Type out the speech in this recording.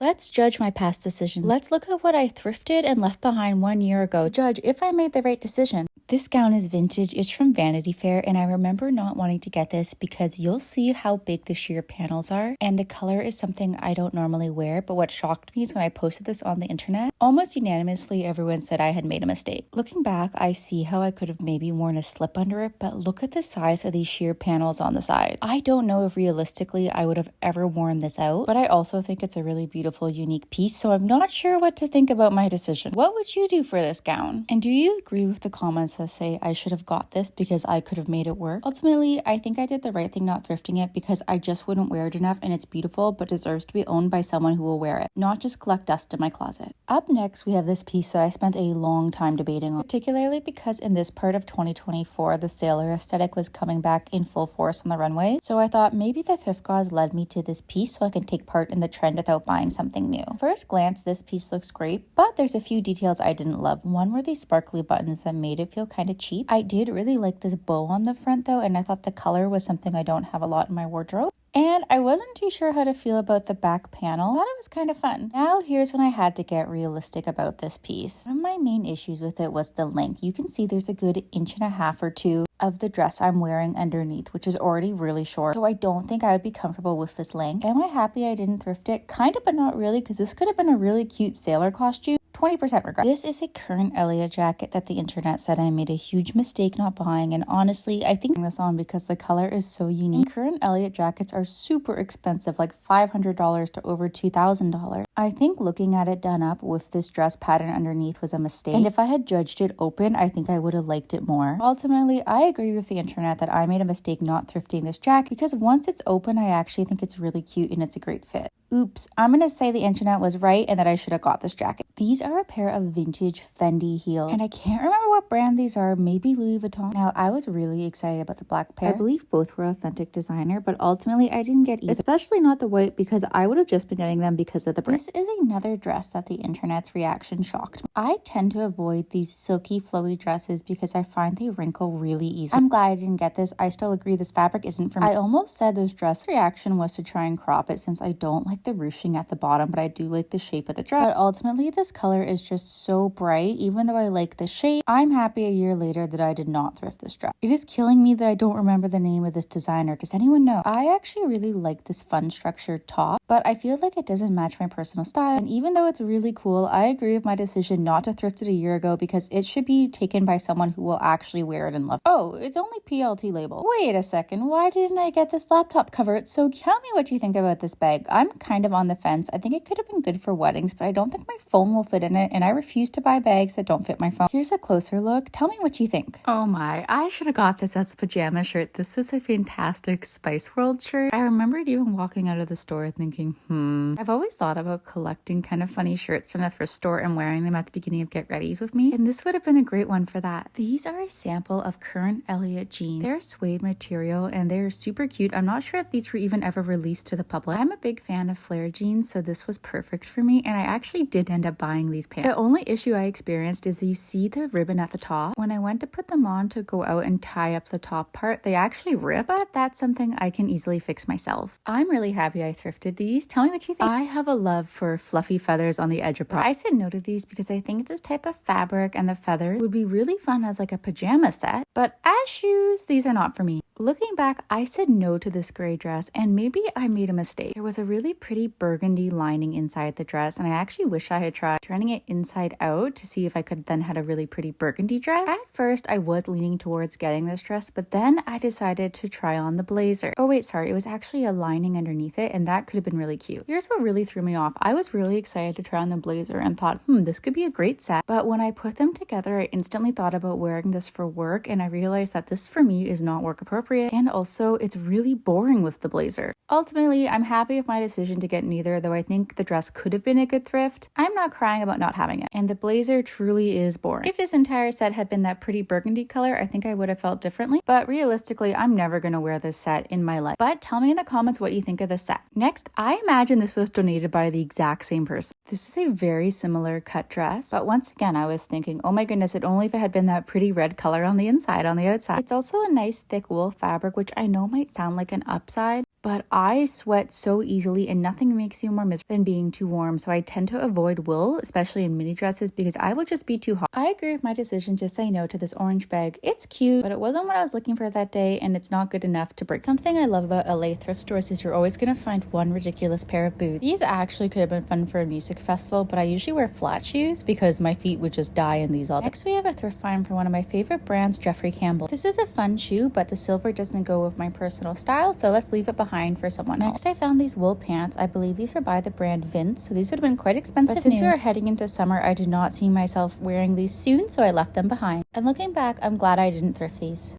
Let's judge my past decisions. Let's look at what I thrifted and left behind 1 year ago. Judge if I made the right decision. This gown is vintage. It's from Vanity Fair, and I remember not wanting to get this because you'll see how big the sheer panels are, and the color is something I don't normally wear. But what shocked me is when I posted this on the internet, almost unanimously everyone said I had made a mistake. Looking back, I see how I could have maybe worn a slip under it, but look at the size of these sheer panels on the side. I don't know if realistically I would have ever worn this out, but I also think it's a really beautiful, unique piece, so I'm not sure what to think about my decision. What would you do for this gown? And do you agree with the comments that say I should have got this because I could have made it work? Ultimately, I think I did the right thing not thrifting it because I just wouldn't wear it enough, and it's beautiful but deserves to be owned by someone who will wear it, not just collect dust in my closet. Up next, we have this piece that I spent a long time debating on, particularly because in this part of 2024, the sailor aesthetic was coming back in full force on the runway. So I thought maybe the thrift gods led me to this piece so I can take part in the trend without buying something new. First glance, this piece looks great, but there's a few details I didn't love. One were these sparkly buttons that made it feel kind of cheap. I did really like this bow on the front though, and I thought the color was something I don't have a lot in my wardrobe. And I wasn't too sure how to feel about the back panel. I thought it was kind of fun. Now here's when I had to get realistic about this piece. One of my main issues with it was the length. You can see there's a good 1.5 or 2 inches of the dress I'm wearing underneath, which is already really short. So I don't think I would be comfortable with this length. Am I happy I didn't thrift it? Kind of, but not really, because this could have been a really cute sailor costume. 20% regret. This is a current Elliott jacket that the internet said I made a huge mistake not buying, and honestly, I think this on because the color is so unique. Current Elliott jackets are super expensive, like $500 to over $2,000. I think looking at it done up with this dress pattern underneath was a mistake, and if I had judged it open, I think I would have liked it more. Ultimately, I agree with the internet that I made a mistake not thrifting this jacket because once it's open, I actually think it's really cute and it's a great fit. Oops, I'm gonna say the internet was right and that I should have got this jacket. These are a pair of vintage Fendi heels, and I can't remember what brand these are, maybe Louis Vuitton. Now, I was really excited about the black pair. I believe both were authentic designer, but ultimately I didn't get either, especially not the white because I would have just been getting them because of the brand. This is another dress that the internet's reaction shocked me. I tend to avoid these silky flowy dresses because I find they wrinkle really easily. I'm glad I didn't get this. I still agree this fabric isn't for me. I almost said this dress reaction was to try and crop it since I don't like the ruching at the bottom, but I do like the shape of the dress. But ultimately, this color is just so bright. Even though I like the shape, I'm happy a year later that I did not thrift this dress. It is killing me that I don't remember the name of this designer. Does anyone know? I actually really like this fun structured top, but I feel like it doesn't match my personal style. And even though it's really cool, I agree with my decision not to thrift it a year ago because it should be taken by someone who will actually wear it and love it. Oh, it's only PLT label. Wait a second, why didn't I get this laptop cover? It's so cute. Tell me what you think about this bag. I'm kind of on the fence. I think it could have been good for weddings, but I don't think my phone will fit in it, and I refuse to buy bags that don't fit my phone. Here's a closer look. Tell me what you think. Oh my, I should have got this as a pajama shirt. This is a fantastic Spice World shirt. I remembered even walking out of the store thinking, I've always thought about collecting kind of funny shirts from the thrift store and wearing them at the beginning of Get Readies with me, and this would have been a great one for that. These are a sample of current Elliott jeans. They're suede material and they're super cute. I'm not sure if these were even ever released to the public. I'm a big fan of flare jeans, so this was perfect for me, and I actually did end up buying these pants. The only issue I experienced is you see the ribbon at the top. When I went to put them on to go out and tie up the top part, they actually ripped, but that's something I can easily fix myself. I'm really happy I thrifted these. Tell me what you think. I have a love for fluffy feathers on the edge of products. I said no to these because I think this type of fabric and the feathers would be really fun as like a pajama set, but as shoes, these are not for me. Looking back, I said no to this gray dress, and maybe I made a mistake. There was a really pretty burgundy lining inside the dress, and I actually wish I had tried turning it inside out to see if I could then had a really pretty burgundy dress. At first, I was leaning towards getting this dress, but then I decided to try on the blazer. Oh wait, sorry, it was actually a lining underneath it, and that could have been really cute. Here's what really threw me off. I was really excited to try on the blazer and thought, this could be a great set, but when I put them together, I instantly thought about wearing this for work, and I realized that this for me is not work appropriate, and also it's really boring with the blazer. Ultimately, I'm happy with my decision to get neither, though I think the dress could have been a good thrift. I'm not crying about not having it, and the blazer truly is boring. If this entire set had been that pretty burgundy color, I think I would have felt differently, but realistically, I'm never gonna wear this set in my life. But tell me in the comments what you think of this set. Next, I imagine this was donated by the exact same person. This is a very similar cut dress, but once again, I was thinking, oh my goodness, only if it had been that pretty red color on the inside, on the outside. It's also a nice thick wool fabric, which I know might sound like an upside, but I sweat so easily and nothing makes you more miserable than being too warm. So I tend to avoid wool, especially in mini dresses, because I will just be too hot. I agree with my decision to say no to this orange bag. It's cute, but it wasn't what I was looking for that day, and it's not good enough to break. Something I love about LA thrift stores is you're always gonna find one ridiculous pair of boots. These actually could have been fun for a music festival, but I usually wear flat shoes because my feet would just die in these all day. Next we have a thrift find for one of my favorite brands, Jeffrey Campbell. This is a fun shoe, but the silver doesn't go with my personal style, so let's leave it behind for someone else. Next I found these wool pants. I believe these are by the brand Vince, so these would have been quite expensive. But since we are heading into summer, I do not see myself wearing these soon, so I left them behind. And looking back, I'm glad I didn't thrift these.